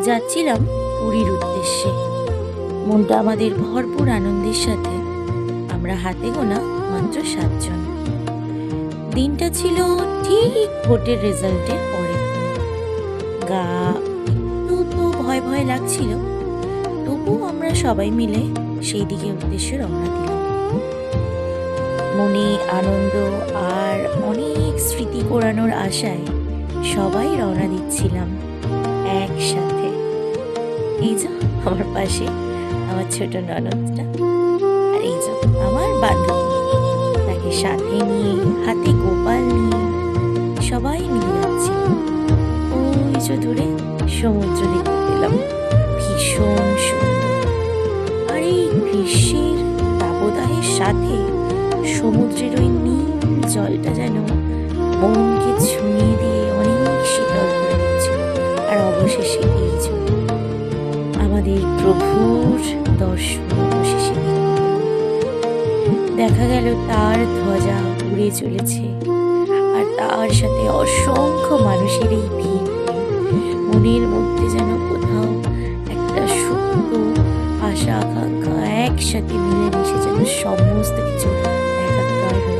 যাচ্ছিলাম পুরীর উদ্দেশ্যে। মনটা আমাদের ভরপুর আনন্দের সাথে। আমরা হাতে গোনা মাত্র 7 জন। দিনটা ছিল ঠিক ভোটের রেজাল্টের পরের দিন। গা একটু তো ভয় ভয় লাগছিল, তবুও আমরা সবাই মিলে সেই দিকে উদ্দেশ্যে রওনা দিলাম। মনে আনন্দ আর অনেক স্মৃতি কোরানোর আশায় সবাই রওনা দিচ্ছিলাম একসাথে। এই যে আমার পাশে আমার ছোট ননদটা, আর এই যে আমার বান্ধবী, তাকে সাথে নিয়ে হাতে গোপাল নিয়ে সবাই মিলে যাচ্ছি। ওই যে দূরে সমুদ্র দেখতে পেলাম, ভীষণ সুন্দর। আর এই গ্রীষ্মের দাবদাহের সাথে সমুদ্রের ওই নীল জলটা যেন মনকে ছুঁয়ে দিয়ে অনেক শীতল করে দিচ্ছে। আর অবশেষে এই যে আমাদের প্রভুর দর্শন অবশেষে দেখা গেল, তার ধ্বজা উড়ে চলেছে। আর তার সাথে অসংখ্য মানুষের এই ভিড়, মনের মধ্যে যেন কোথাও একটা সুপ্ত আশা আকাঙ্ক্ষা একসাথে মিলেমিশে যেন সমস্ত কিছু একাকার হয়ে